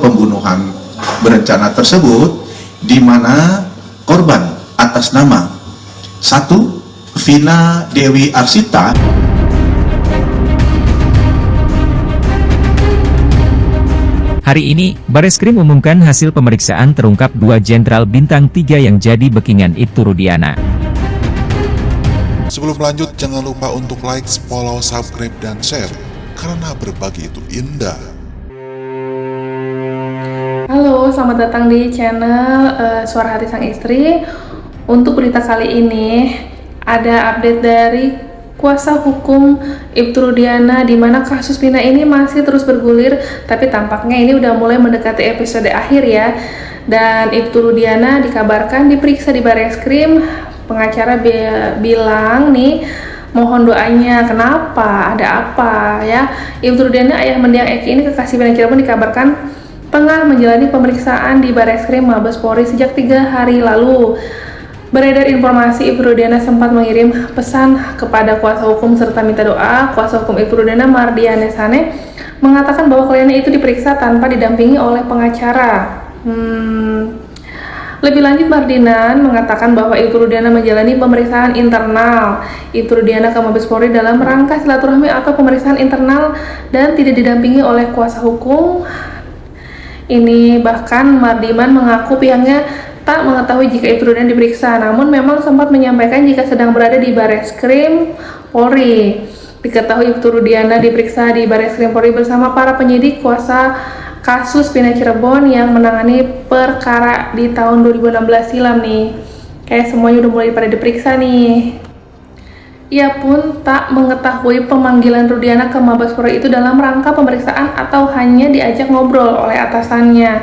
pembunuhan berencana tersebut, di mana korban atas nama 1. Vina Dewi Arsita. Hari ini, Bareskrim umumkan hasil pemeriksaan terungkap 2 Jenderal Bintang 3 yang jadi backingan Ibtu Rudiana. Sebelum lanjut, jangan lupa untuk like, follow, subscribe, dan share, karena berbagi itu indah. Halo, selamat datang di channel Suara Hati Sang Istri. Untuk berita kali ini, ada update dari kuasa hukum Ibtu Rudiana, di mana kasus Vina ini masih terus bergulir, tapi tampaknya ini udah mulai mendekati episode akhir ya. Dan Ibtu Rudiana dikabarkan diperiksa di Bareskrim. Pengacara bilang nih, mohon doanya. Kenapa? Ada apa ya? Ibtu Rudiana, ayah mendiang Eki ini, kekasih Vina Cirebon, dikabarkan tengah menjalani pemeriksaan di Bareskrim Mabes Polri sejak 3 hari lalu. Beredar informasi Ibtu Rudiana sempat mengirim pesan kepada kuasa hukum serta minta doa. Kuasa hukum Ibtu Rudiana, Mardiane Sane, mengatakan bahwa kliennya itu diperiksa tanpa didampingi oleh pengacara. Lebih lanjut, Mardinan mengatakan bahwa Ibtu Rudiana menjalani pemeriksaan internal Ibtu Rudiana ke Mabes Polri dalam rangka silaturahmi atau pemeriksaan internal dan tidak didampingi oleh kuasa hukum. Ini bahkan Mardiman mengaku pihaknya tak mengetahui jika Ibtu Rudiana diperiksa, namun memang sempat menyampaikan jika sedang berada di Bareskrim Polri. Diketahui Ibtu Rudiana diperiksa di Bareskrim Polri bersama para penyidik kuasa kasus Vina Cirebon yang menangani perkara di tahun 2016 silam nih. Kayak semuanya udah mulai pada diperiksa nih. Ia pun tak mengetahui pemanggilan Rudiana ke Mabes Polri itu dalam rangka pemeriksaan atau hanya diajak ngobrol oleh atasannya.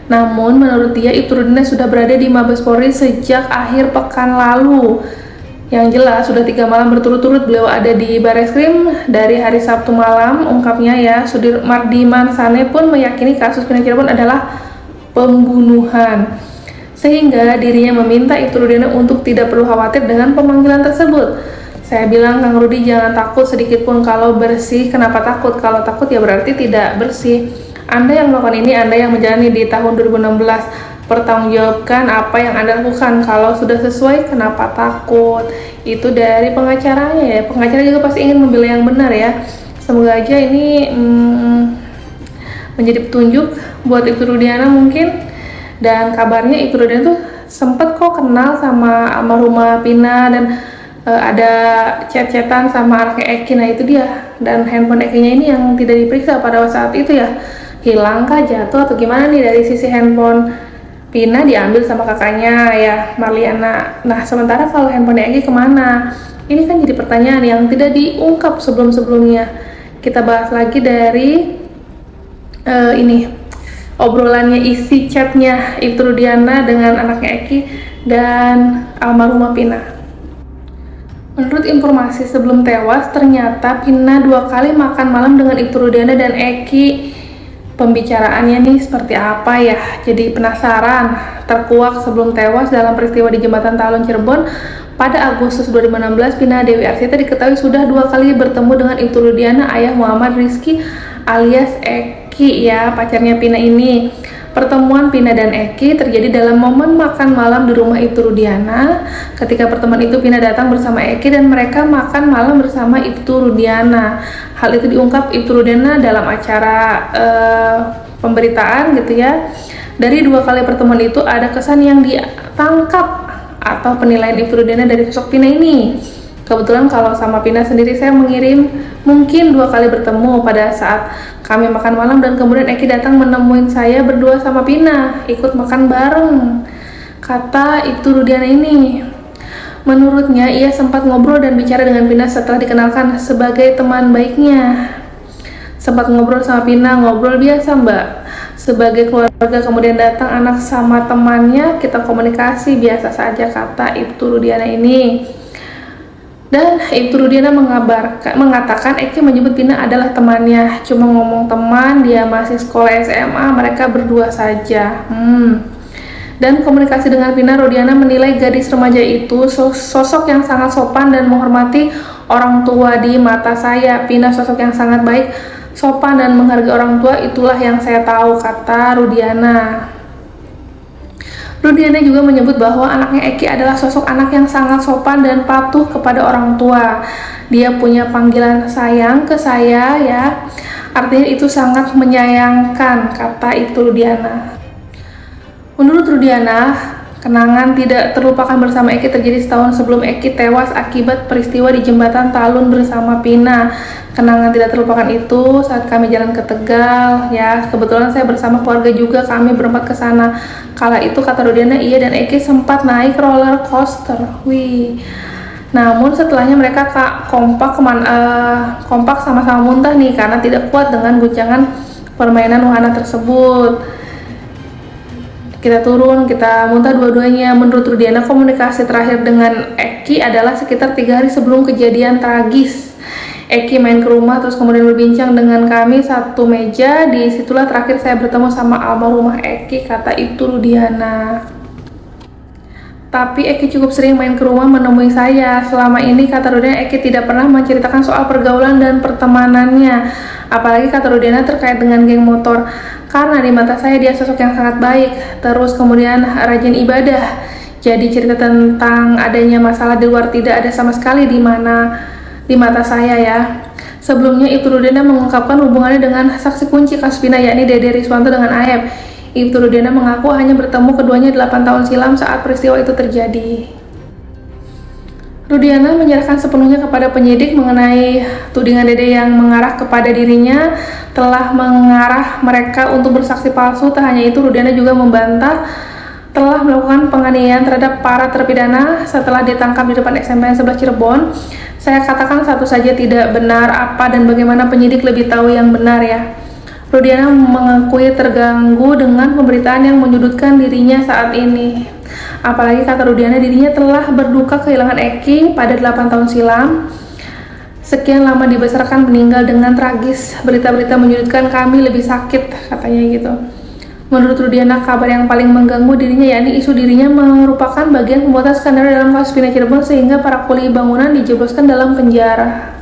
Namun menurut dia, Ibtu Rudiana sudah berada di Mabes Polri sejak akhir pekan lalu. Yang jelas sudah 3 malam berturut-turut beliau ada di Bareskrim dari hari Sabtu malam. Ungkapnya ya, Sudir Mardiman Sane pun meyakini kasus Vina Cirebon adalah pembunuhan, sehingga dirinya meminta Ibtu Rudiana untuk tidak perlu khawatir dengan pemanggilan tersebut. Saya bilang, Kang Rudi, jangan takut sedikit pun. Kalau bersih, kenapa takut? Kalau takut ya berarti tidak bersih. Anda yang melakukan ini, Anda yang menjalani di tahun 2016, pertanggungjawabkan apa yang Anda lakukan. Kalau sudah sesuai, kenapa takut? Itu dari pengacaranya ya. Pengacara juga pasti ingin membela yang benar ya. Semoga aja ini menjadi petunjuk buat Ibtu Rudiana mungkin. Dan kabarnya Ibtu Rudiana tuh sempet kok kenal sama almarhumah Vina, dan ada chat-chatan sama anaknya Eki. Nah itu dia. Dan handphone Ekinya ini yang tidak diperiksa pada saat itu ya. Hilang kah, jatuh, atau gimana nih? Dari sisi handphone Vina diambil sama kakaknya ya, Marliana. Nah sementara kalau handphone Eki kemana? Ini kan jadi pertanyaan yang tidak diungkap sebelum-sebelumnya. Kita bahas lagi dari ini obrolannya, isi chatnya Ibtu Rudiana dengan anaknya Eki dan almarhumah Vina. Menurut informasi sebelum tewas, ternyata Vina 2 kali makan malam dengan Ibtu Rudiana dan Eki. Pembicaraannya nih seperti apa ya? Jadi penasaran. Terkuak sebelum tewas dalam peristiwa di Jembatan Talun Cirebon pada Agustus 2016, Vina Dewi Arsita diketahui sudah 2 kali bertemu dengan Ibtu Rudiana, ayah Muhammad Rizky alias Eki ya, pacarnya Vina ini. Pertemuan Vina dan Eki terjadi dalam momen makan malam di rumah Ibtu Rudiana. Ketika pertemuan itu, Vina datang bersama Eki dan mereka makan malam bersama Ibtu Rudiana. Hal itu diungkap Ibtu Rudiana dalam acara pemberitaan gitu ya. Dari 2 kali pertemuan itu ada kesan yang ditangkap atau penilaian Ibtu Rudiana dari sosok Vina ini. Kebetulan kalau sama Vina sendiri, saya mengirim mungkin 2 kali bertemu pada saat kami makan malam, dan kemudian Eki datang menemuin saya berdua sama Vina, ikut makan bareng, kata Ibtu Rudiana ini. Menurutnya, ia sempat ngobrol dan bicara dengan Vina setelah dikenalkan sebagai teman baiknya. Sempat ngobrol sama Vina, ngobrol biasa mbak, sebagai keluarga. Kemudian datang anak sama temannya, kita komunikasi biasa saja, kata Ibtu Rudiana ini. Dan Ibtu Rudiana mengatakan Eki menyebut Vina adalah temannya. Cuma ngomong teman, dia masih sekolah SMA, mereka berdua saja. Dan komunikasi dengan Vina, Rudiana menilai gadis remaja itu sosok yang sangat sopan dan menghormati orang tua di mata saya. Vina sosok yang sangat baik, sopan dan menghargai orang tua, itulah yang saya tahu, kata Rudiana. Rudiana juga menyebut bahwa anaknya Eki adalah sosok anak yang sangat sopan dan patuh kepada orang tua. Dia punya panggilan sayang ke saya ya, artinya itu sangat menyayangkan, kata itu Rudiana. Menurut Rudiana, kenangan tidak terlupakan bersama Eki terjadi setahun sebelum Eki tewas akibat peristiwa di jembatan Talun bersama Pina. Kenangan tidak terlupakan itu saat kami jalan ke Tegal, ya kebetulan saya bersama keluarga juga, kami berempat ke sana. Kala itu, kata Rudiana, ia dan Eki sempat naik roller coaster. Wih. Namun setelahnya mereka kompak sama-sama muntah nih karena tidak kuat dengan guncangan permainan wahana tersebut. Kita turun, kita muntah dua-duanya. Menurut Rudiana, komunikasi terakhir dengan Eki adalah sekitar 3 hari sebelum kejadian tragis. Eki main ke rumah terus kemudian berbincang dengan kami satu meja. Disitulah terakhir saya bertemu sama almarhumah Eki, kata itu Rudiana. Tapi Eki cukup sering main ke rumah menemui saya. Selama ini, kata Rudiana, Eki tidak pernah menceritakan soal pergaulan dan pertemanannya. Apalagi, kata Rudiana, terkait dengan geng motor. Karena di mata saya dia sosok yang sangat baik. Terus kemudian rajin ibadah. Jadi cerita tentang adanya masalah di luar tidak ada sama sekali di mata saya ya. Sebelumnya Ibtu Rudiana mengungkapkan hubungannya dengan saksi kunci kasus Pina, yakni Dede Riswanto dengan Aep. Ibtu Rudiana mengaku hanya bertemu keduanya 8 tahun silam saat peristiwa itu terjadi. Rudiana menyerahkan sepenuhnya kepada penyidik mengenai tudingan Dede yang mengarah kepada dirinya telah mengarah mereka untuk bersaksi palsu. Tak hanya itu, Rudiana juga membantah telah melakukan penganiayaan terhadap para terpidana setelah ditangkap di depan SMPN 11 Cirebon. Saya katakan satu saja tidak benar, apa dan bagaimana penyidik lebih tahu yang benar ya. Rudiana mengakui terganggu dengan pemberitaan yang menyudutkan dirinya saat ini. Apalagi, kata Rudiana, dirinya telah berduka kehilangan Eki pada 8 tahun silam. Sekian lama dibesarkan meninggal dengan tragis. Berita-berita menyudutkan kami lebih sakit, katanya gitu. Menurut Rudiana, kabar yang paling mengganggu dirinya yakni isu dirinya merupakan bagian pembuatan skenario dalam kasus Pina Cirebon sehingga para kuli bangunan dijebloskan dalam penjara.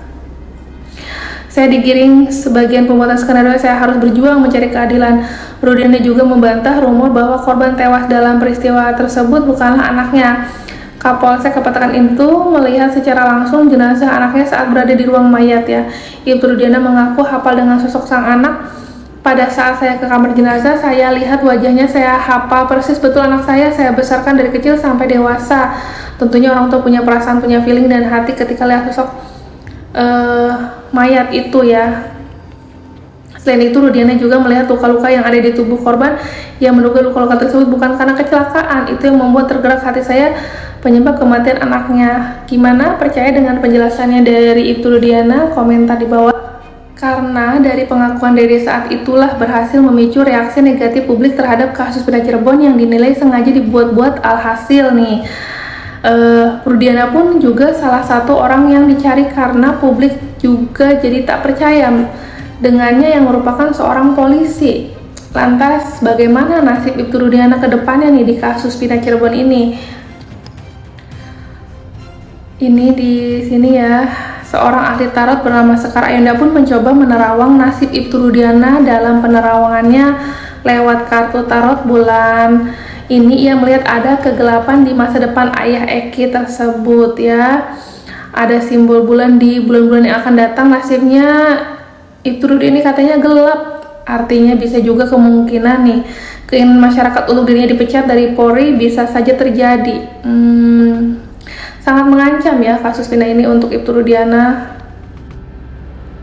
Saya digiring sebagian pembuatan skenario, saya harus berjuang mencari keadilan. Rudiana juga membantah rumor bahwa korban tewas dalam peristiwa tersebut bukanlah anaknya. Kapolsek Kepatakan itu melihat secara langsung jenazah anaknya saat berada di ruang mayat ya. Ibtu Rudiana mengaku hafal dengan sosok sang anak. Pada saat saya ke kamar jenazah, saya lihat wajahnya, saya hafal persis betul anak saya besarkan dari kecil sampai dewasa. Tentunya orang tua punya perasaan, punya feeling dan hati ketika lihat sosok mayat itu ya. Selain itu, Rudiana juga melihat luka-luka yang ada di tubuh korban yang menduga luka-luka tersebut bukan karena kecelakaan. Itu yang membuat tergerak hati saya penyebab kematian anaknya. Gimana, percaya dengan penjelasannya dari Ibtu Rudiana? Komentar di bawah. Karena dari pengakuan Dede saat itulah berhasil memicu reaksi negatif publik terhadap kasus Pina Cirebon yang dinilai sengaja dibuat-buat. Alhasil nih, Rudiana pun juga salah satu orang yang dicari karena publik juga jadi tak percaya dengannya yang merupakan seorang polisi. Lantas bagaimana nasib Ibtu Rudiana ke depannya nih di kasus Pina Cirebon ini? Ini di sini ya. Seorang ahli tarot bernama Sekar Ayunda pun mencoba menerawang nasib Ibtu Rudiana. Dalam penerawangannya lewat kartu tarot bulan ini, ia melihat ada kegelapan di masa depan ayah Eki tersebut ya. Ada simbol bulan di bulan-bulan yang akan datang. Nasibnya Ibtu Rudiana ini katanya gelap. Artinya bisa juga kemungkinan nih keinginan masyarakat untuk dirinya dipecat dari Polri bisa saja terjadi. Sangat mengancam ya kasus Pina ini untuk Ibtu Rudiana.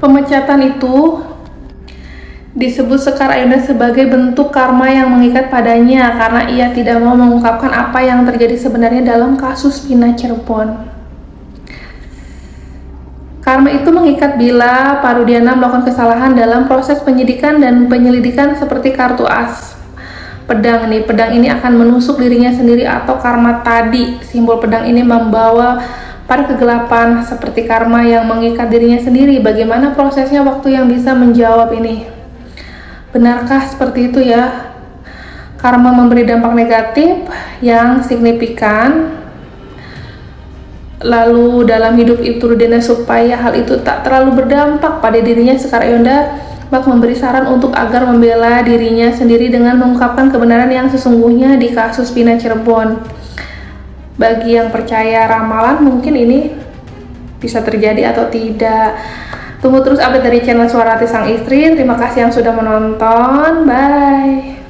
Pemecatan itu disebut Sekar Ayunda sebagai bentuk karma yang mengikat padanya karena ia tidak mau mengungkapkan apa yang terjadi sebenarnya dalam kasus Pina Cirebon. Karma itu mengikat bila Pak Rudiana melakukan kesalahan dalam proses penyidikan dan penyelidikan seperti kartu as. Pedang ini akan menusuk dirinya sendiri atau karma tadi. Simbol pedang ini membawa pada kegelapan seperti karma yang mengikat dirinya sendiri. Bagaimana prosesnya, waktu yang bisa menjawab ini. Benarkah seperti itu ya? Karma memberi dampak negatif yang signifikan. Lalu dalam hidup Ibtu Rudiana supaya hal itu tak terlalu berdampak pada dirinya, Sekar Ayunda bak memberi saran untuk agar membela dirinya sendiri dengan mengungkapkan kebenaran yang sesungguhnya di kasus Vina Cirebon. Bagi yang percaya ramalan, mungkin ini bisa terjadi atau tidak. Tunggu terus update dari channel Suara Hati Sang Istri. Terima kasih yang sudah menonton. Bye.